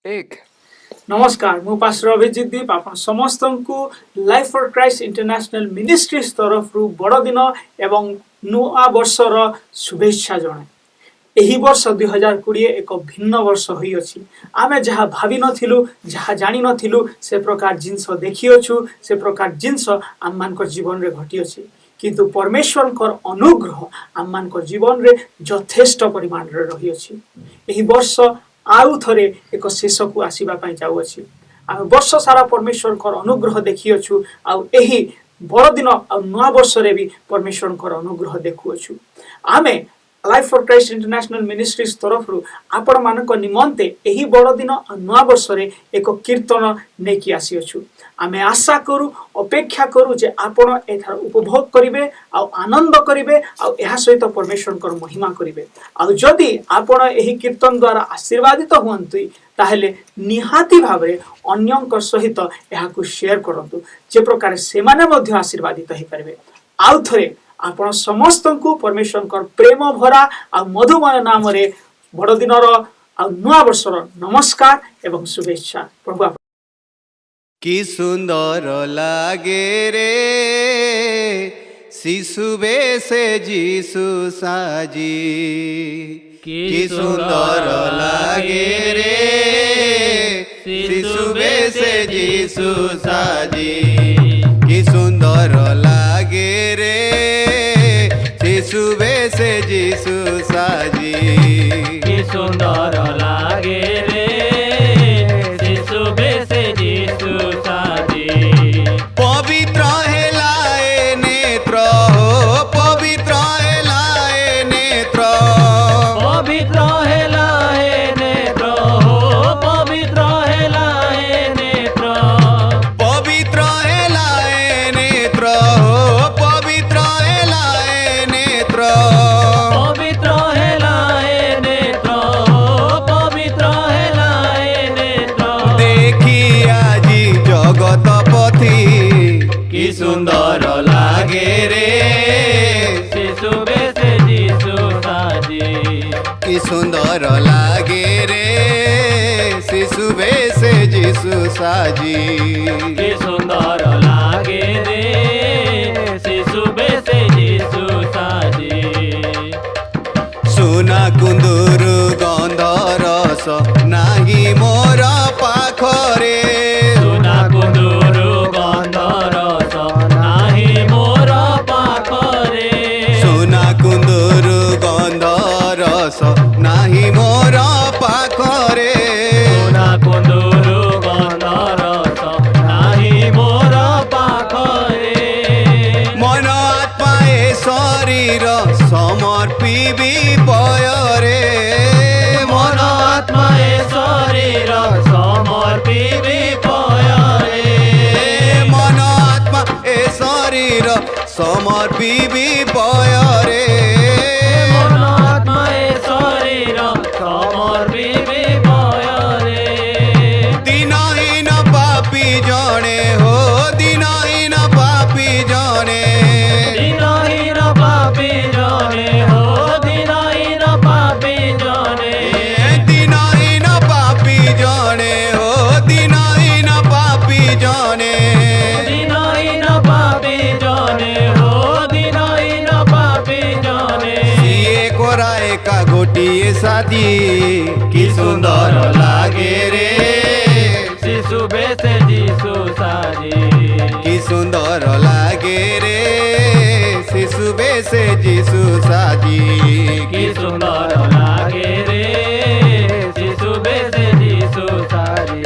एक नमस्कार मु पास्टर अभिजित दीप आपण समस्त को life for Christ international ministries तरफ रु बड़ दिन एवं नुआ वर्षर शुभेच्छा जणाए। एही वर्ष 2020 एक भिन्न वर्ष होई अछि। आमे जहाँ भावी नथिलु जहाँ जानी नथिलु से प्रकार जिंस देखि अछु, से प्रकार जिंस आम मानकर जीवन रे घटी अछि। किंतु परमेश्वर कर अनुग्रह आम मानकर जीवन रे यथेष्ट परिमाण रे रही अछि। एही वर्ष आउ थरे एक शेष को आसीबा पई जाउ अछि। आमे वर्ष सारा परमेश्वर कर अनुग्रह देखि अछु। आउ एही बड़ दिन आ नुआ वर्ष रे भी परमेश्वर कर अनुग्रह देखु अछु। आमे life for Christ international ministries तरफ रु आपण मानक निमंते एही बड़ दिन नुआ वर्ष रे एक कीर्तन नेकी आसी अछु। आमे आशा करू अपेक्षा करू जे आपण एथार उपभोग करिवे आ आनंद करिवे आ एहा सहित परमेश्वर कर महिमा करिवे। आ जदि आपण एही कीर्तन द्वारा आशीर्वादित हुअंतु ताहेले निहाती भाबरे अन्यंक सहित एहाकु शेयर करंतु जे प्रकार से माने मध्य आशीर्वादित हे परिवे। आउ थरे आपण समस्त को परमेश्वर कर प्रेम भरा आ मधुमय नाम रे बड़ दिनर आ नुआ वर्षर नमस्कार एवं शुभेच्छा। प्रभु कि सुंदर लागे रे शिशु बेसे जीसु साजी, कि सुंदर लागे रे शिशु बेसे जीसु साजी, कि सुंदर लागे रे शिशु बेसे जीसु साजी, कि सुंदर लागे रे शिशु बेसे जीसु साजी। पवित्र हेलाए नेत्र हो, पवित्र हेलाए नेत्र, पवित्र हेलाए नेत्र हो, पवित्र हेलाए नेत्र, पवित्र हेलाए नेत्र हो, पवित्र हेलाए नेत्र, पवित्र हेलाए नेत्र हो, पवित्र हेलाए नेत्र। देखी आजी जगत पथी कि सुंदर लागे रे शिशु बेसे जीसु साजी, कि सुंदर लागे रे शिशु बेसे जीसु साजी, कि सुंदर लागे रे शिशु बेसे जीसु साजी। सुना कुंदुरु गंध रस नाही मोर पाखरे, सुना कुंदुरु गंध रस नाही मोर पाखरे, सुना कुंदुरु गंध रस नाही मोर पाखरे, सुना कुंदुरु गंध रस नाही मोर पाखरे। मन आत्मा ए शरीर समर्पिबी पयरे, मन आत्मा ए शरीर समर्पिबी पयरे, मन आत्मा ए शरीर समर्पिबी पयरे, मन आत्मा ए शरीर समर्पिबी पयरे। दिनहीन पापी जणे हो, दिनहीन पापी जणे, दिनहीन पापी जने हो, दिनहीन पापी जने, दिनहीन पापी जणे हो, दिनहीन पापी जणे, दिनहीन पापी जने हो, दिनहीन पापी जने। सिए कोराए का गोटिए साथी, कि सुंदर लागे रे शिशु बेसे जीसु साजी, कि सुंदर लागे रे शिशु बेसे जीसु साजी, कि सुंदर लागे रे शिशु बेसे जीसु साजी।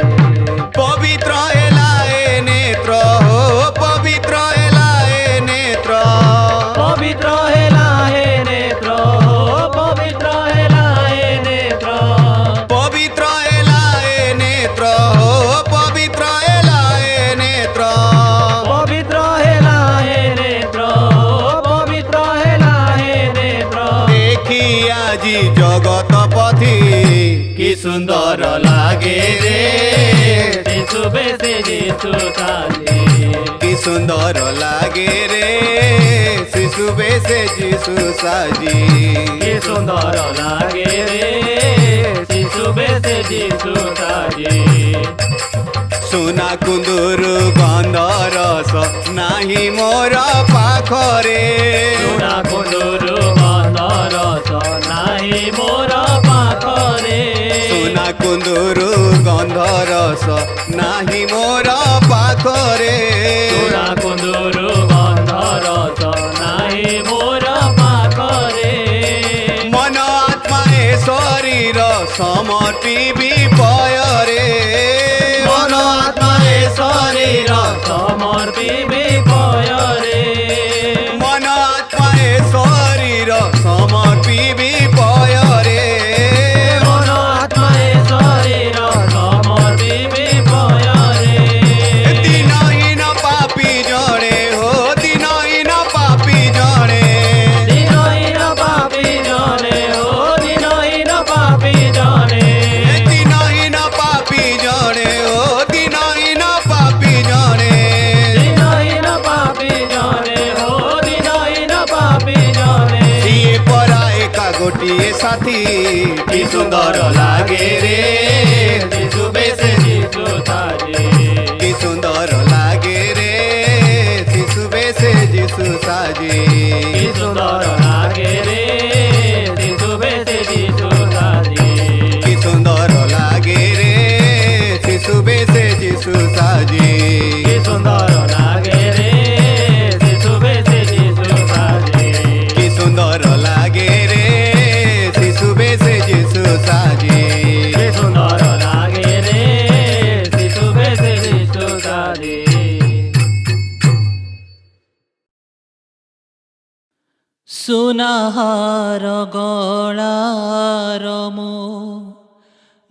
पवित्र हेलाए नेत्र हो, पवित्र हेलाए नेत्र, पवित्र हेलाए नेत्र हो, पवित्र हेलाए नेत्र, पवित्र हेलाए नेत्र हो, पवित्र हेलाए नेत्र, पवित्र हेलाए नेत्र हो, पवित्र हेलाए नेत्र। देखी आजी जगत पथी कि सुंदर लागे रे शिशु बेसे जीसु साजी, कि सुंदर लागे रे शिशु बेसे जीसु साजी, कि सुंदर लागे रे शिशु ବେଶେ ଯିଶୁ ସାଜେ ସୁନା କୁନ୍ଦୁରୁ ଗନ୍ଧ ରସ ନାହିଁ ମୋର ପାଖରେ ସୁନା କୁନ୍ଦୁରୁ ଗନ୍ଧ ରସ ନାହିଁ ମୋର ପାଖରେ ସୁନା କୁନ୍ଦୁରୁ ଗନ୍ଧ ରସ ନାହିଁ ମୋର ପାଖରେ ସୁନା କୁନ୍ଦୁରୁ ଗନ୍ଧ ରସ ନାହିଁ ମୋର ପାଖରେ ମନ ଆତ୍ମା ଏ ଶରୀର ସମର୍ପିବି ପୟରେ ମନ ଆତ୍ମା ଏ ଶରୀର ସମର୍ପିବି ପୟରେ ମନ ଆତ୍ମା ଏ ଶରୀର ସମର୍ପିବି ପୟରେ ମନ ଆତ୍ମା ଏ ଶରୀର ସମର୍ପିବି ପୟରେ ଦିନହୀନ ପାପୀ ଜଣେ ହୋ ଦିନହୀନ ପାପୀ ଜଣେ ଦିନହୀନ ପାପୀ ଜଣେ ଓ ଦିନହୀନ ପାପୀ ଜଣେ ଦିନହୀନ ପାପୀ ଜଣେ ଓ ଦିନହୀନ ପାପୀ ଜଣେ ଦିନହୀନ ପାପୀ ଜଣେ ଓ ଦିନହୀନ ପାପୀ ଜଣେ ସିଏ ପରା ଏକା ଗୋଟିଏ ସାଥୀ କି ସୁନ୍ଦର ଲାଗେ ରେ ଯିଶୁ ବେଶେ ଯିଶୁ ସାଜେ କି ସୁନ୍ଦର ଲାଗେ ରେ ଶିଶୁ ବେଶେ ଯିଶୁ ସାଜେ କି ସୁନ୍ଦର ଲାଗେ ରେ ଯିଶୁ ବେଶେ ଯିଶୁ ସାଜେ କି ସୁନ୍ଦର ଲାଗେ ରେ ଶିଶୁ ବେଶେ ଯିଶୁ ସାଜେ କି ସୁନ୍ଦର ଲାଗେ ରେ ଯିଶୁ ବେଶେ ଯିଶୁ ସାଜେ କି ସୁନ୍ଦର ଲାଗେ ରେ ଶିଶୁ ବେଶେ ଯିଶୁ ସାଜେ କି ସୁନ୍ଦର ଲାଗେ ରେ ଯିଶୁ ବେଶେ ଯିଶୁ ସାଜେ ସୁନାହାର ଗଳାର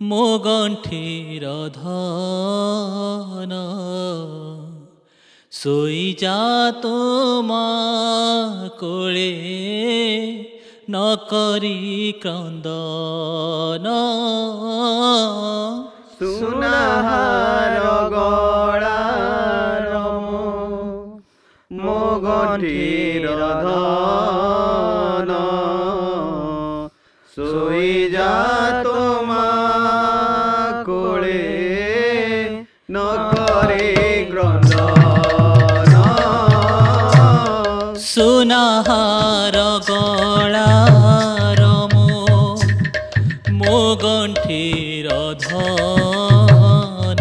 ମୋ ଗଣ୍ଠିର ଧନ ଶୋଇଯା ତୁମା କୋଳେ ନ କରି କ୍ରନ୍ଦନ ସୁନାହାର ଗଳାର ମୋ ଗଣ୍ଠିର ଧନ ଶୋଇଯା ତୁମା କୋଳେ ନ କରି କ୍ରନ୍ଦନ ସୁନାହାର ଗଳାର ମୋ ଗଣ୍ଠିର ଧନ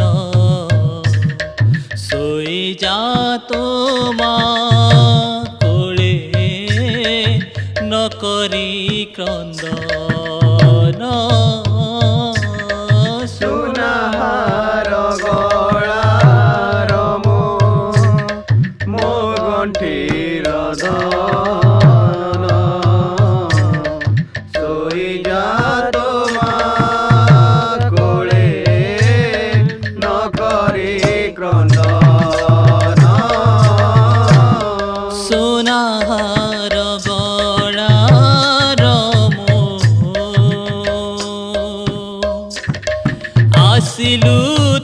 ଶୋଇଯା ତୁମା କୋଳେ ନ କରି କ୍ରନ୍ଦନ ସୁନାହାର ଗଳାର ମୋ ଗଣ୍ଠିର ଧନ ଶୋଇଯା ତୁମା କୋଳେ ନ କରି କ୍ରନ୍ଦନ ସୁନାହାର ଗଳାର ଆସିଲୁ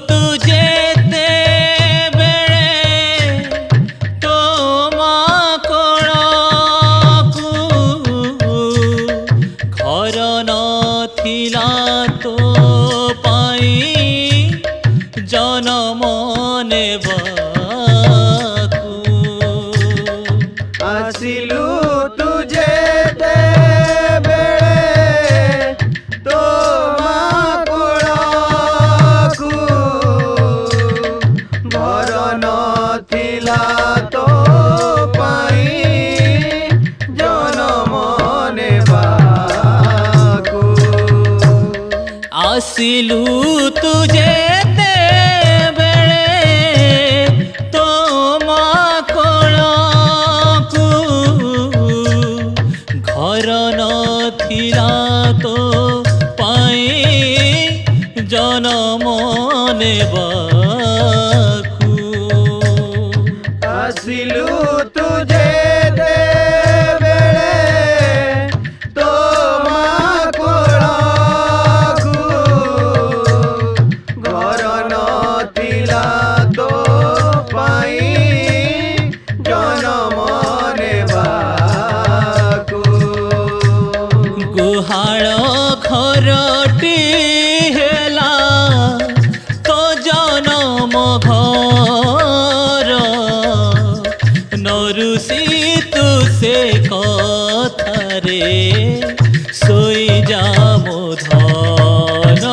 ତୁ ଯେତେବେଳେ ତୋମା କୋଳକୁ ଘର ନଥିଲା ତୋ ପାଇଁ ଜନମ ନେବାକୁ ଆସିଲୁ ତୁ ଯେତେବେଳେ ତୋ ମା କୋଳକୁ ଘର ନଥିଲା ତୋ ପାଇଁ ଜନମ ନେବାକୁ ଆସିଲୁ ତୁ ଯେତେବେଳେ ତୋ ମା କୋଳକୁ ଘର ନଥିଲା ତୋ ପାଇଁ ଜନମ ନେବାକୁ ଆସିଲୁ ତୁ ଯେତେବେଳେ ତୋ ମା କୋଳକୁ ଘର ନଥିଲା ତୋ ପାଇଁ ଜନମ ନେବାକୁ गुहाळ घरटी हेला तो जनम घर नरुषि तू से कथारे सोई जा मो धन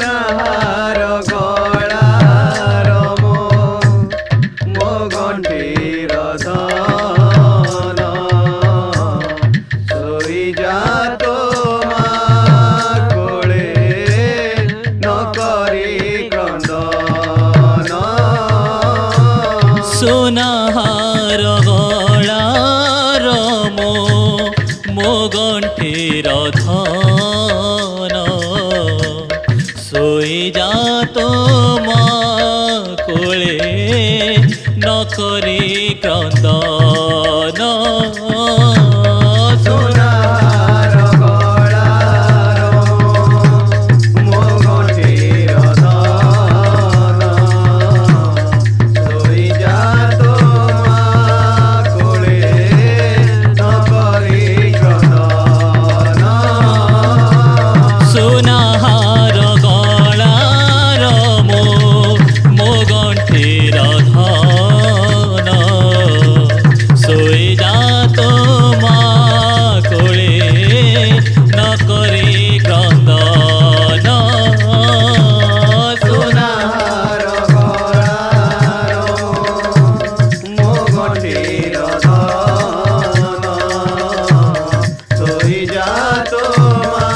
सुनार गळार ମୋ ଗଣ୍ଠିର ଧନ ଶୋଇଯା ତୋ ମା କୋଳେ ନ କରି କ୍ରନ୍ଦନ सोनाहार गळार मो गंठीर धन सोई जा तो मा कोळे न करी क्रंदन ସୁନାର ଗଳାର ମୋ ଗଣ୍ଠିର ଧନ ଶୋଇଯା ତୋ ମା କୋଳେ ନ କରି କ୍ରନ୍ଦନ सोनाहार गळार मो गंठीर धन सोई जा तो मा कोळे न करी क्रंदन ସୁନାର ଗଳାର ମୋ ଗଣ୍ଠିର ଧନ ଶୋଇଯା ତୋ ମା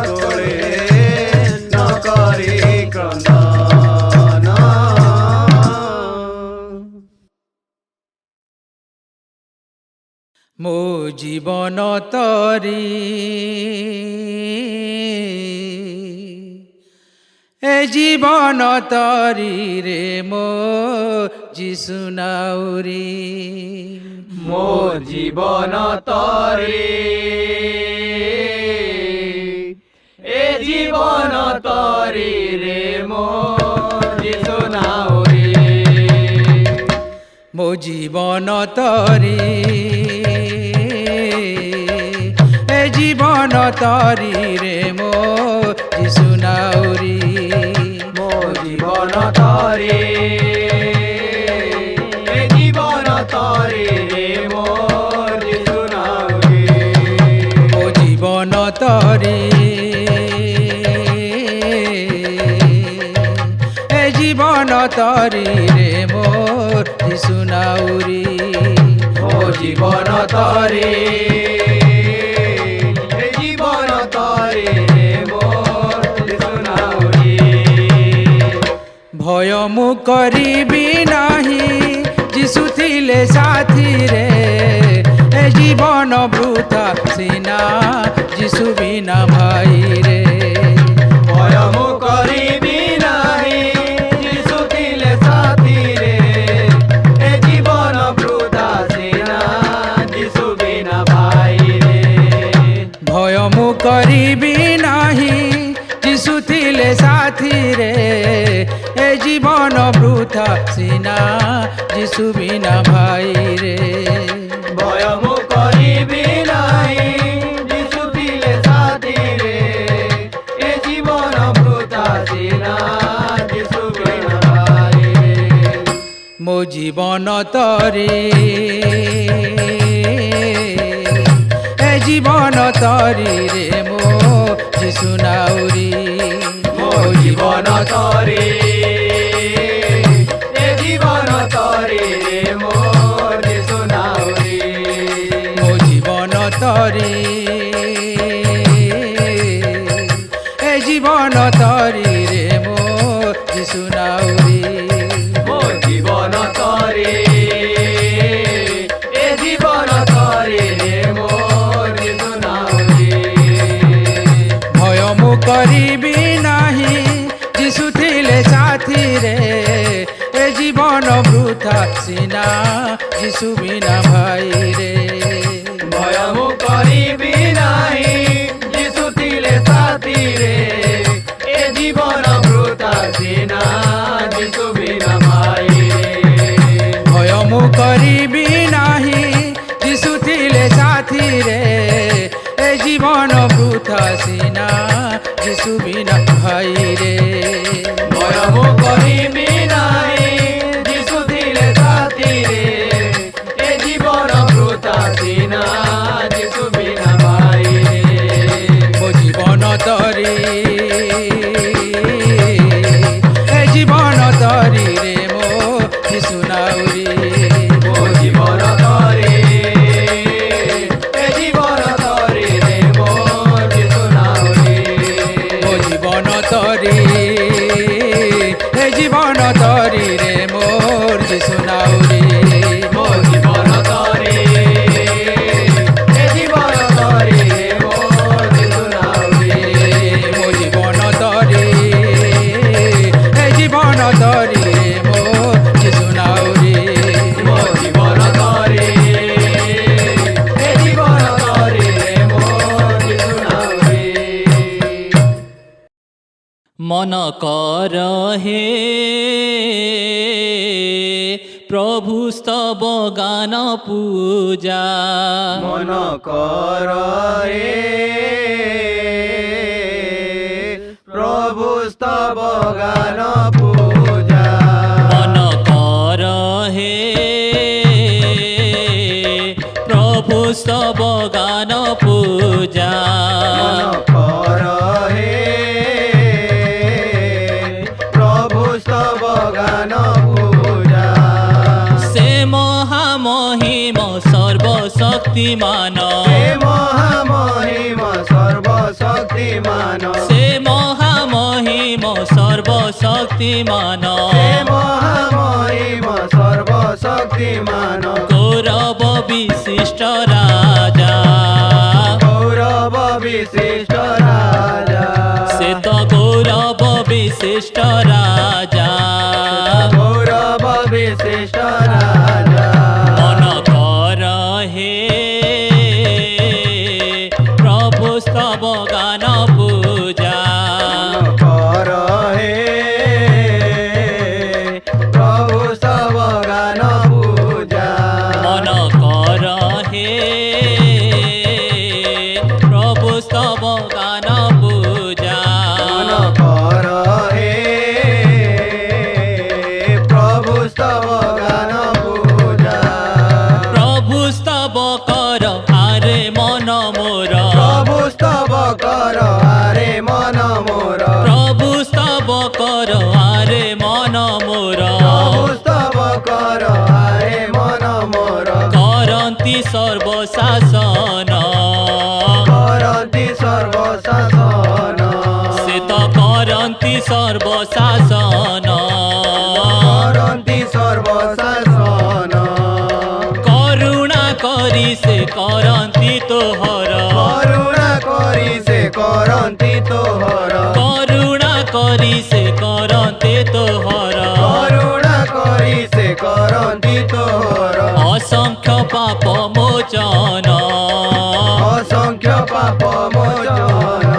କୋଳେ ନ କରି କ୍ରନ୍ଦନ ମୋ ଜୀବନ ତରି ଏ ଜୀବନ ତରିରେ ମୋ ଯିଶୁ ନାଉରୀ ମୋ ଜୀବନ ତରି ଏ ଜୀବନ ତରିରେ ମୋ ଯିଶୁ ନାଉରୀ ମୋ ଜୀବନ ତରି ଏ ଜୀବନ ତରିରେ ମୋ ଯିଶୁ ନାଉରୀ ମୋ ଜୀବନ ତରି ଏ ଜୀବନ ତରିରେ ମୋ ଯିଶୁ ନାଉରୀ ମୋ ଜୀବନ ତରି ଏ ଜୀବନ ତରିରେ ମୋ ଯିଶୁ ନାଉରୀ ମୋ ଜୀବନ ତରି ଏ ଜୀବନ ତରିରେ ମୋ ଯିଶୁ ନାଉରୀ ଭୟ ମୁଁ କରିବି ନାହିଁ ଯିଶୁ ଥିଲେ ସାଥିରେ ଏ ଜୀବନ ବୃଥା ସିନା ଯିଶୁ ବିନା ଭାଇରେ ଭୟ ମୁଁ କରିବି ନାହିଁ ଯିଶୁ ଥିଲେ ସାଥିରେ ଏ ଜୀବନ ବୃଥା ସିନା ଯିଶୁ ବିନା ଭାଇରେ ଭୟ ମୁଁ କରିବି ନାହିଁ ଯିଶୁ ଥିଲେ ସାଥିରେ ଏ ଜୀବନ ବୃଥା ସିନା ଯିଶୁ ବିନା ଭାଇରେ ଭୟ ମୁଁ କରିବି ନାହିଁ ଯିଶୁ ଥିଲେ ସାଥିରେ ଏ ଜୀବନ ବୃଥା ସିନା ଯିଶୁ ବିନା ଭାଇରେ ମୋ ଜୀବନ ତରି ଏ ଜୀବନ ତରିରେ ମୋ ଯିଶୁ ନାଉରୀ ମୋ ଜୀବନ ତରି ଏ ଜୀବନ ତରିରେ ମୋ ଯିଶୁ ନାଉରୀ ମୋ ଜୀବନ ତରି ଏ ଜୀବନ ତରିରେ ମୋ ଯିଶୁ ନାଉରୀ ମୋ ଜୀବନ ତରି ଏ ଜୀବନ ତରିରେ ମୋ ଯିଶୁ ନାଉରୀ ଭୟ ମୁଁ କରିବି ନାହିଁ ଯିଶୁ ଥିଲେ ସାଥିରେ ଏ ଜୀବନ ବୃଥା ସିନା ଯିଶୁ ବିନା ଭାଇରେ ଭୟ ମୁଁ କରିବି ନାହିଁ ଯିଶୁ ଥିଲେ ସାଥିରେ ଏ ଜୀବନ ବୃଥା ସିନା ଯିଶୁ ବିନା ଭାଇରେ ଭୟ ମୁଁ କରିବି ନାହିଁ ଯିଶୁ ଥିଲେ ସାଥିରେ সাথী রে এ জীবন বৃথা সিনা যিশু বিনা ভাই রে ভয় মু করিবি নাই যিশু থিলে সাথী রে এ জীবন বৃথা সিনা যিশু বিনা ভাই রে ମୋ ଜୀବନ ତରି ଏ ଜୀବନ ତରିରେ ମୋ ଯିଶୁ ନାଉରି ମୋ ଜୀବନ ତରି ଏ ଜୀବନ ତରିରେ ମୋ ଯିଶୁ ନାଉରି ମୋ ଜୀବନ ତରି ଏ ଜୀବନ ତରିରେ ମୋର ଯିଶୁ ନାଉରି ମୋ ଜୀବନ ତରି ଏ ଜୀବନ ତରିରେ ମୋ ଯିଶୁ ନାଉରି ମୋ ଜୀବନ ତରି ଏ ଜୀବନ ତରିରେ ମୋ ଯିଶୁ ନାଉରି ମୋ ଜୀବନ ତରି ଏ ଜୀବନ ତରିରେ ମୋ ଯିଶୁ ନାଉରି মন কর হে প্রভু স্তব গান পূজা মন কর হে প্রভু স্তব গান পূজা মন কর হে প্রভু স্তব গান পূজা মন কর হে প্রভু স্তব গান পূজা সে মহামহিম সর্বশক্তিমান হে মহামহিম সর্বশক্তিমান সে মহামহিম সর্বশক্তিমান হে মহামহিম সর্বশক্তিমান গৌরব বিশিষ্ট রাজা গৌরব বিশিষ্ট রাজা সে তো গৌরব বিশিষ্ট রাজা গৌরব বিশিষ্ট রাজা মন কর হে প্রভু স্তব গান পূজা কর হে প্রভু স্তব গান পূজা মন কর হে প্রভু স্তব গান পূজা মন কর হে প্রভু স্তব গান পূজা প্রভু স্তব কর আরে মন মোর প্রভু স্তব কর আরে মন মোর প্রভু স্তব কর আরে মন মোর প্রভু স্তব কর আরে মন মোর করন্তি সর্বশাসন করন্তি সর্বশাসন সে তো করন্তি সর্বশাসন করন্তি সর্বশাসন করুণা করি সে করন্তি তোহর করুণা করি সে করন্তি তোহর করুণা করি সে করন্তি তোহর করুণা করি সে করন্তি তোহর অসংখ্য পাপ মোচন অসংখ্য পাপ মোচন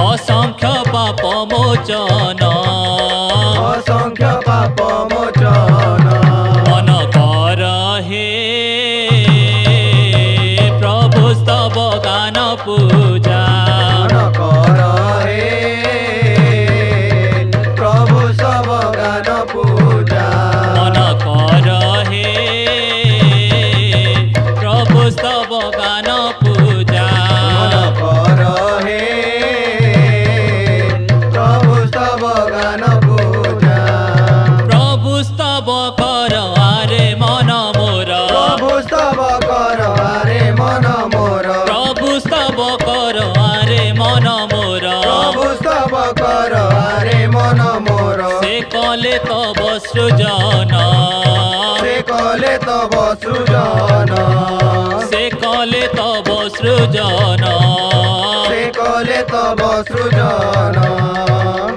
অসংখ্য পাপ মোচন অসংখ্য পাপ মোচন মন কর হে প্রভু স্তব গান পূজা মন কর হে প্রভু সব গান পূজা মন কর হে প্রভু স্তব গান পূজা মন কর হে প্রভু সব গান পূজা প্রভু স্তব কর আরে মন মোর প্রভু স্তব কর আরে মন মোর প্রভু স্তব কর আরে মন মোর প্রভু স্তব কর আরে মন মোর সে কলে তব সৃজন সে কলে তব সৃজন সে কলে তব সৃজন সে কলে তব সৃজন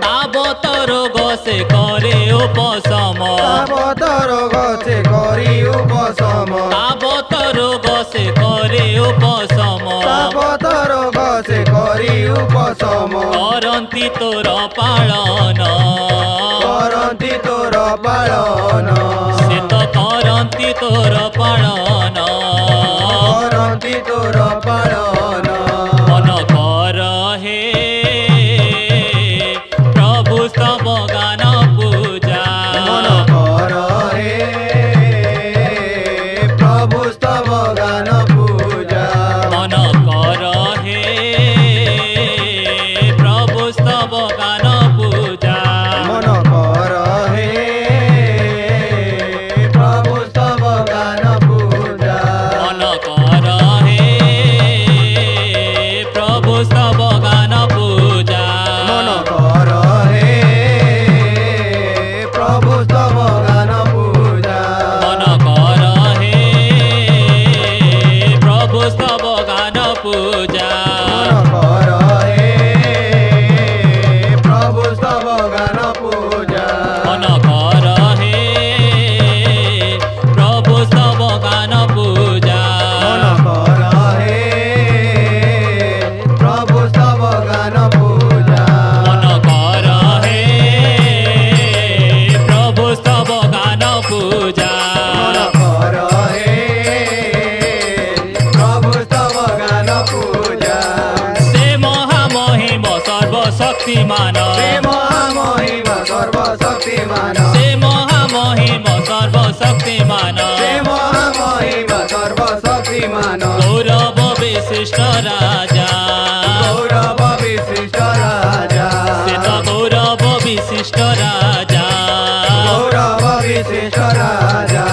তাবতর গসে করে উপশম তাবতর গছে করি উপশম তাবতর গসে করে উপশম তাবতর গছে করি উপশম করন্তি তোর পালন କରନ୍ତି ତୋର ପାଳନ ସେ ତ କରନ୍ତି ତୋର ପାଳନ କରନ୍ତି ତୋର ପାଳନ ମନ କର ହେ ପ୍ରଭୁ ସ୍ତବ ଗାନ ପୂଜା ମନ କର ହେ ପ୍ରଭୁ ସ୍ତବ ଗାନ ପୂଜା ମନ କର ହେ ପ୍ରଭୁ ସ୍ତବ ଗାନ ପୂଜା ମନ କର ହେ ପ୍ରଭୁ ସ୍ତବ ଗାନ ପୂଜା ମନ କର ହେ ପ୍ରଭୁ ସ୍ତବ ଗାନ ପୂଜା ମନ କର ହେ ପ୍ରଭୁ ସ୍ତବ ଗାନ ପୂଜା ମନ କର ହେ ପ୍ରଭୁ ସ୍ତବ ଗାନ ପୂଜା ମନ କର ହେ ପ୍ରଭୁ ସ୍ତବ ଗାନ ପୂଜା ମନ କର ହେ ପ୍ରଭୁ ସ୍ତବ ଗାନ ପୂଜା ମନ କର ହେ ପ୍ରଭୁ ସ୍ତବ ଗାନ ପୂଜା ମନ କର ହେ ପ୍ରଭୁ ସ୍ତବ ଗାନ ପୂଜା ମନ କର ହେ ପ୍ରଭୁ ସ୍ତବ ଗାନ ପୂଜା ସେ ମହାମହିମ ସର୍ବଶକ୍ତିମାନ ସେ ମହାମହିମ ସର୍ବଶକ୍ତିମାନ ସେ ମହାମହିମ ସର୍ବଶକ୍ତିମାନ ସେ ମହାମହିମ ସର୍ବଶକ୍ତିମାନ ଗୌରବ ବିଶିଷ୍ଟ ରାଜା ଗୌରବ ବିଶିଷ୍ଟ ରାଜା ସେ ତ ଗୌରବ ବିଶିଷ୍ଟ ରାଜା ଗୌରବ ବିଶିଷ୍ଟ ରାଜା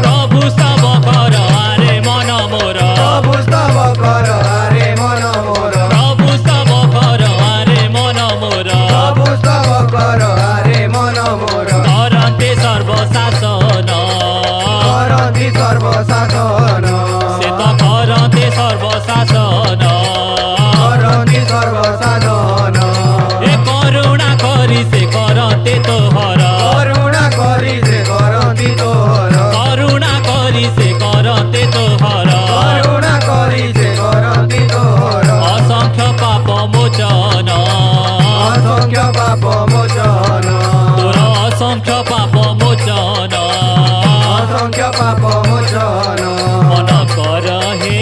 ପ୍ରଭୁ ସ୍ତବ କର ଆରେ ମନ ମୋର ପ୍ରଭୁ ସ୍ତବ କର ଆରେ ମନ ମୋର ପ୍ରଭୁ ସ୍ତବ କର ଆରେ ମନ ମୋର ପ୍ରଭୁ ସ୍ତବ କର ଆରେ ମନ ମୋର କରନ୍ତେ ସର୍ବଶାସନ କରନ୍ତି ସର୍ବଶାସନ ସେ ତ କରନ୍ତେ ସର୍ବଶାସନ କରନ୍ତି ସର୍ବସାଧନ ଏ କରୁଣା କରି ସେ କରନ୍ତେ ତୋହର କରୁଣା କରି ସେ କରନ୍ତି ତୋହର କରୁଣା କରି ସେ କରନ୍ତେ ତୋହର କରୁଣା କରି ସେ କରନ୍ତି ତୋହର ଅସଂଖ୍ୟ ପାପ ମୋଚନ ଅସଂଖ୍ୟ ପାପ ମୋଚନ ତୋର ଅସଂଖ୍ୟ ପାପ ମୋଚନ ଅସଂଖ୍ୟ ପାପ ମୋଚନ ମନ କର ହେ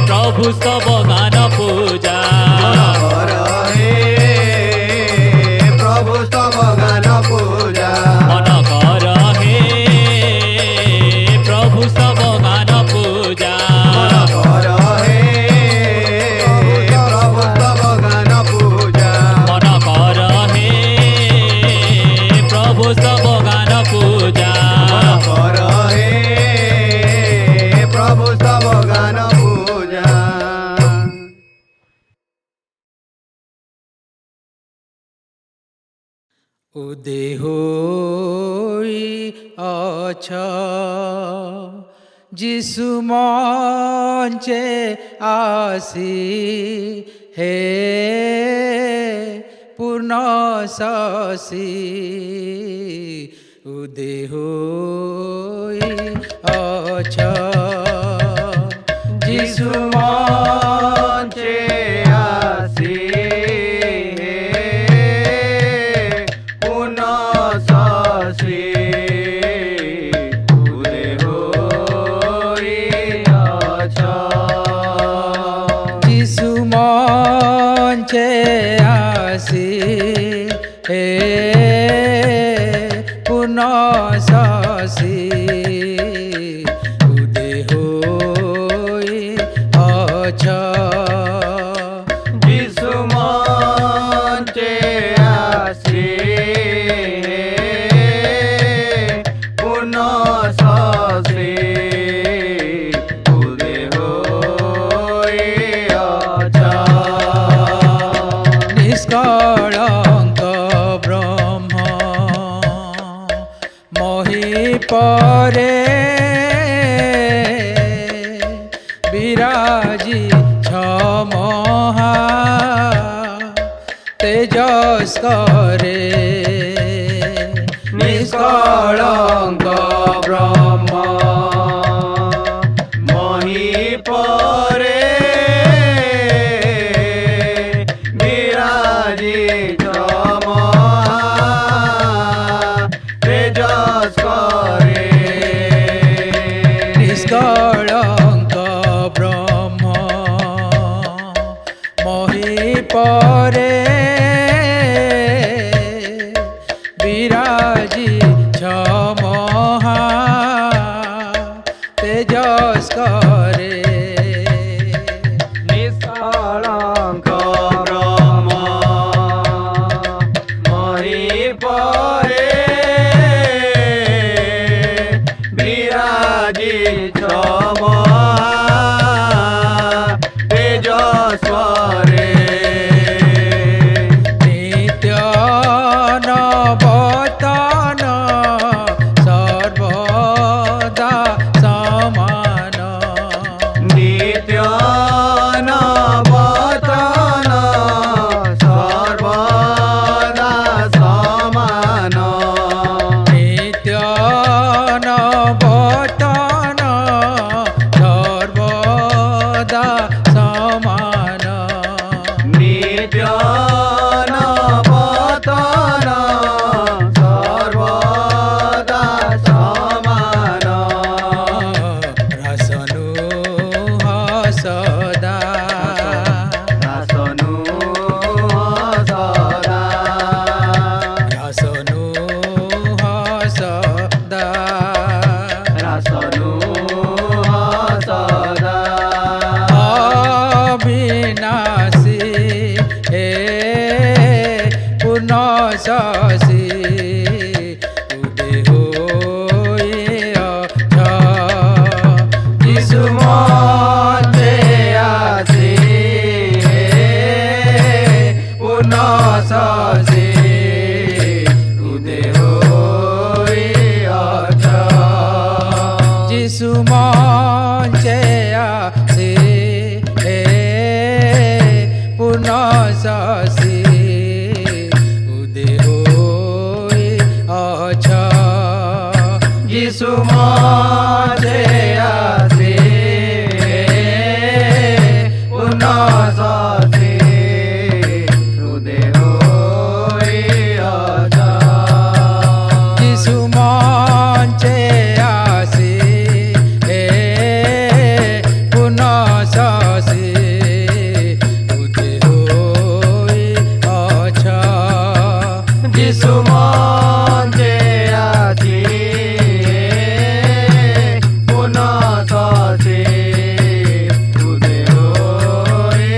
ପ୍ରଭୁ ସ୍ତବ ଗାନ ପୂଜା ମନ କର ହେ ପ୍ରଭୁ ସ୍ତବ ଗାନ ପୂଜା ମନ କର ହେ ପ୍ରଭୁ ସ୍ତବ ଗାନ ପୂଜା ମନ କର ହେ ପ୍ରଭୁ ସ୍ତବ ଗାନ ପୂଜା ମନ କର ହେ ପ୍ରଭୁ ସ୍ତବ ଗାନ ପୂଜା ମନ କର ହେ ପ୍ରଭୁ ସ୍ତବ ଗାନ ପୂଜା উদেহ হই অছ যিশু মঞ্চে আসি হে পূর্ণ শশী উদেহ হই অছ যিশু মঞ্চে আসি পুনঃ শশী উদেহ হইয়াছ যিশু মঞ্চে আসি হে পুনঃ শশী উদেহ হই অছ যিশু মঞ্চে আসি পুনঃ শশী উদেহ হইয়াছ নিষ্কলঙ্ক ব্রহ্ম মহিপরে বিরাজি ছমহা তেজস্করে নিষ্কলঙ্ক ব্রহ্ম মহিপরে বিরাজিত মহা करे নিষ্কলঙ্ক ব্রহ্ম মহি পরে বিরাজিছ তেজস্বরে নিত্য নবতন সর্বদা সমান নিত্য নবতন সর্বদা সমান নিত্য নবতন সর্বদা সমান নিত্য নবতন সর্বদা সমান রসনু সদা রাসনু সদা রসনু সদা রাসনু সদা অবিনাশী হে পুনঃশী উদে হয়ে যিশু মতে আসি পুনঃশী উদে হয়ে যিশু মঞ্চে আসি পুনঃশী উদে হয়ে যিশু মঞ্চে আসি পুনঃশী উদে হয়ে যিশু মঞ্চে আসি পুনঃশী উদে হয়ে যিশু মঞ্চে আসি পুনঃশী উদে হয়ে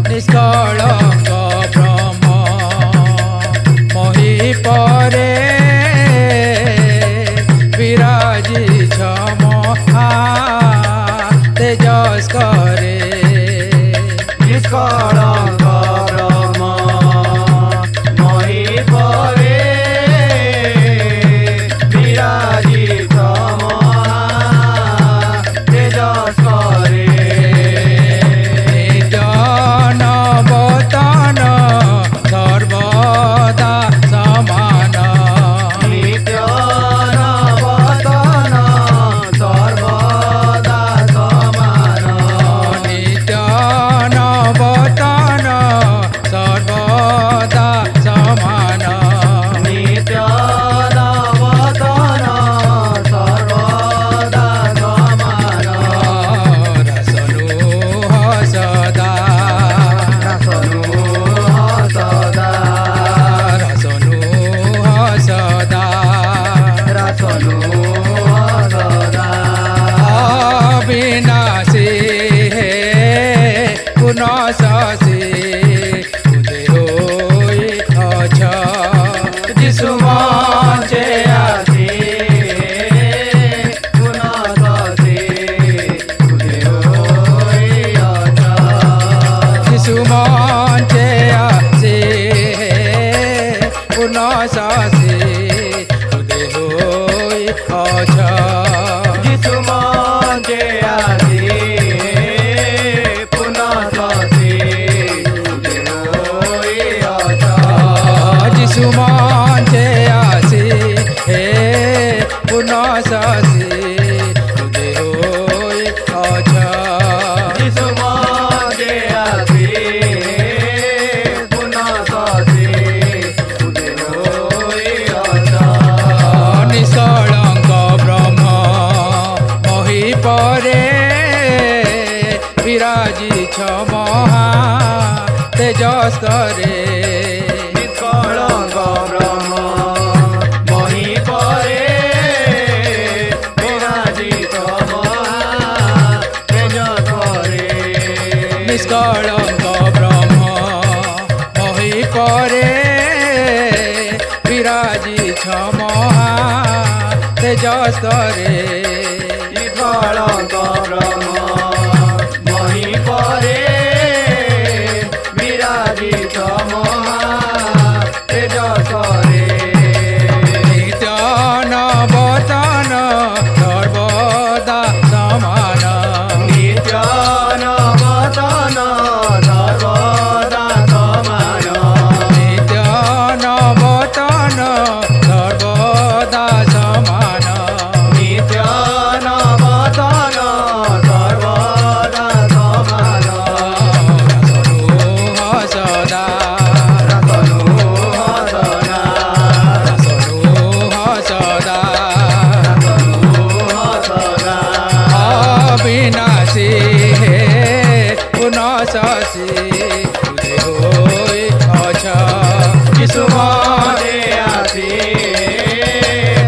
নিষ্কলঙ্ক ব্রহ্ম মহি পরে বিরাজিছ মহা তেজস্করে নিষ্কলঙ্ক ব্রহ্ম মহি পরে বিরাজিত মহা তেজস্করে নিত্য নবতন সর্বদা সমান নিত্য নবতন সর্বদা সমান নিত্য নবতন সর্বদা সমান নিত্য নবতন সর্বদা সমান রসনু সদা রাসনু সদা রসনু সদা রাসনু সদা অবিনাশী হে পুনঃশী উদে হয়ে যিশু মঞ্চে আসি পুনঃশী উদে হয়ে যিশু মঞ্চে আসি পুনঃশী উদে হয়ে যিশু মঞ্চে আসি পুনঃশী উদে হয়ে যিশু মঞ্চে আসি হে পুনঃশী উদে হয়ে যিশু মঞ্চে আসি পুনঃশী উদে হয়ে নিষ্কলঙ্ক ব্রহ্ম মহি পরে বিরাজিছ মহা তেজস্করে নিষ্কলঙ্ক ব্রহ্ম মহি পরে বিরাজি অবিনাশী হে পুনঃশী তুদে হই অছ যিশু মনে আছি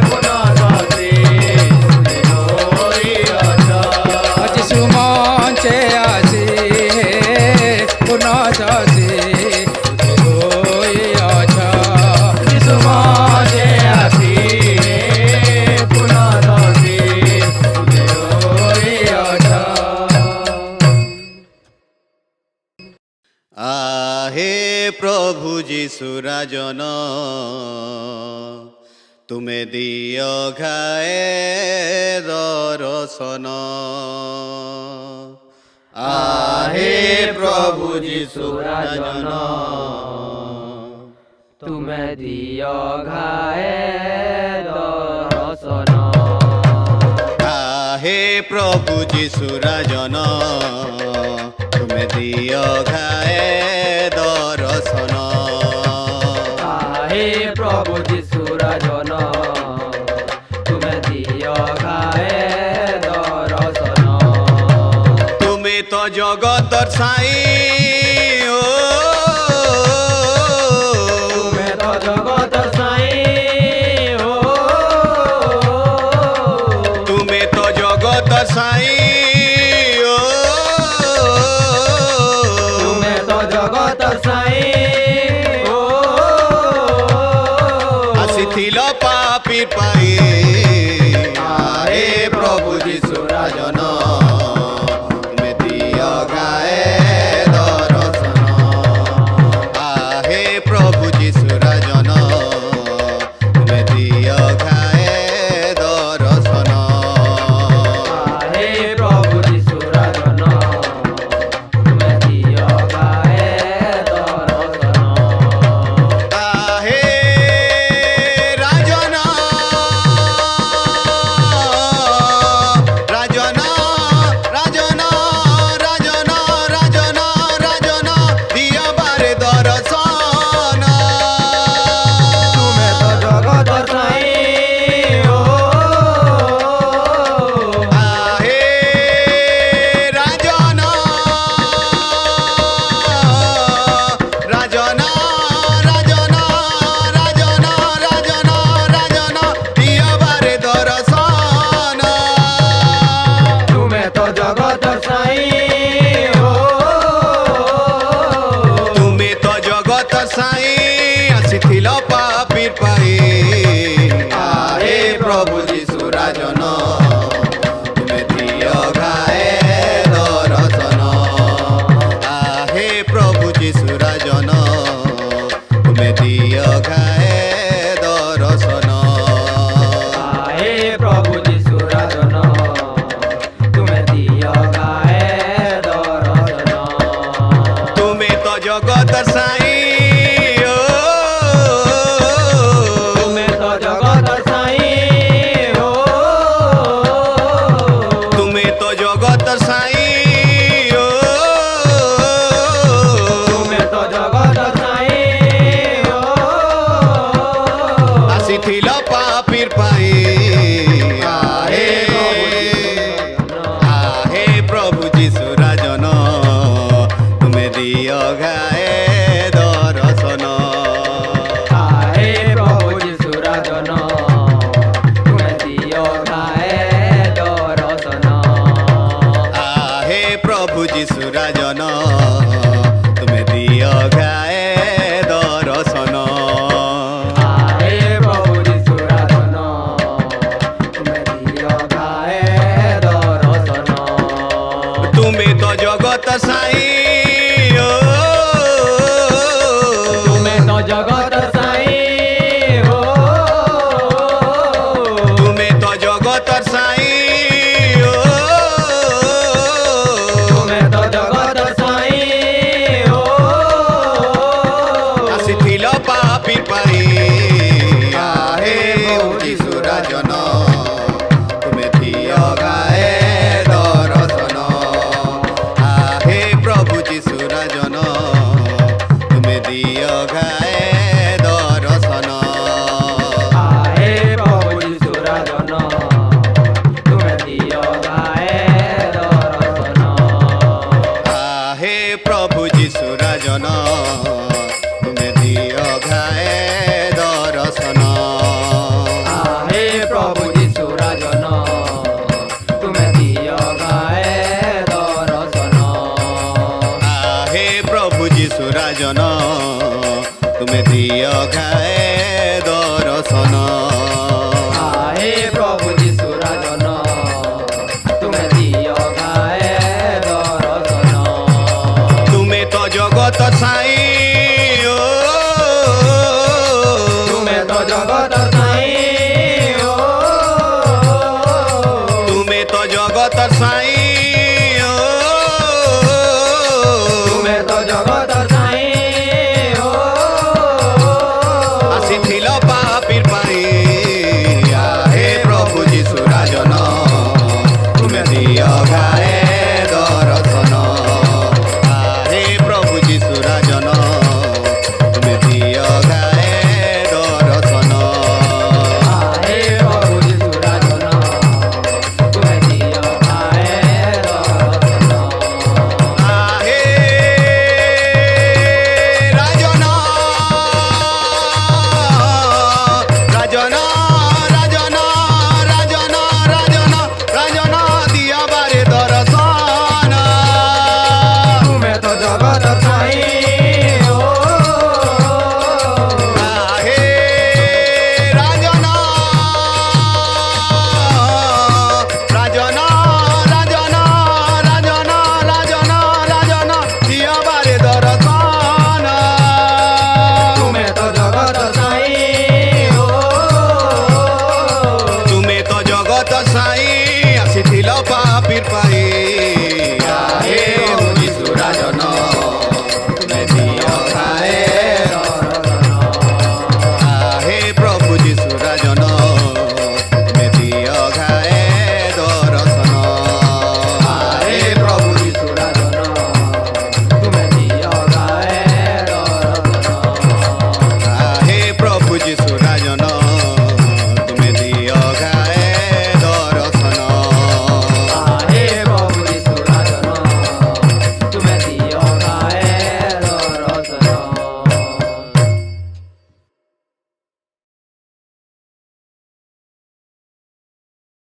পুনঃশী হই অছ যিশু মঞ্চে আসি হে পুনঃশী তুদে হই অছ যিশু মঞ্চে আছি পুনঃশী হই অছ आहे प्रभु जीशु राजन तुमे दियो घाए दर्शन आहे प्रभु जीशु राजन तुमे दियो घाए दर्शन आहे प्रभु जीशु राजन तुमे दियो घाए दर्शन आहे प्रभु जीशु राजन तुमे दियो घाए दर्शन तुमे तो जगतर साई ओ तुमे तो जगत साई हो तुमे तो जगतर साई ओ तुमे तो जगत साई हो आसिथिल पापी पाई आहे प्रभु जीशु राजन तुमे दियो गाए दर्शन आहे प्रभु जीशु राजन तुमे दियो गाए दर्शन आहे प्रभु जीशु राजन तुमे दियो गाए दर्शन आहे राजन राजन राजन राजन राजन राजन दिया बारे दर्शन तुमे तो जगत साई हो आहे राजन राजन राजन राजन राजन राजन दिया बारे दर्शन तुमे तो जगत साई हो तुमे तो जगत साई आसिथिल पापीर पाई आहे प्रभु जीशु राजन तुमे दियो घाए दर्शन आहे प्रभु जीशु राजन तुमे दियो घाए दर्शन आहे प्रभु जीशु राजन तुमे दियो गाए दर्शन तुमे तो जगत साई ओ तुमे तो जगत साई हो तुमे तो जगत साई ओ तुमे तो जगत साई हो आसिथिल पापीर पाई आहे आहे प्रभु जीशु राजन तुमे दियो घाए दर्शन आहे प्रभु जीशु राजन तुमे दियो गाए दर्शन आहे प्रभु जीशु राजन तुमे दियो घाए दर्शन आहे प्रभु जीशु राजन तुमे दियो गाए दर्शन तुमे तो जगत साई ओ तुमे तो जगत साई हो तुमे तो जगत साई ओ तुमे तो जगत साई हो आसिथिल पापी पाई आहे जीशु राजन तुमे दियो गाए दर्शन आहे प्रभु ତୁମେ ଦିଅ ଗାଏ ଦର୍ଶନ। ଆହେ ପ୍ରଭୁ ଯୀଶୁ ରାଜନ ତୁମେ ଦିଅ ଗାଏ ଦର୍ଶନ। ତୁମେ ତ ଜଗତ ସାଇ ଓ ତୁମେ ତ ଜଗତ ସାଇ ଓ ତୁମେ ତ ଜଗତ ସାଇ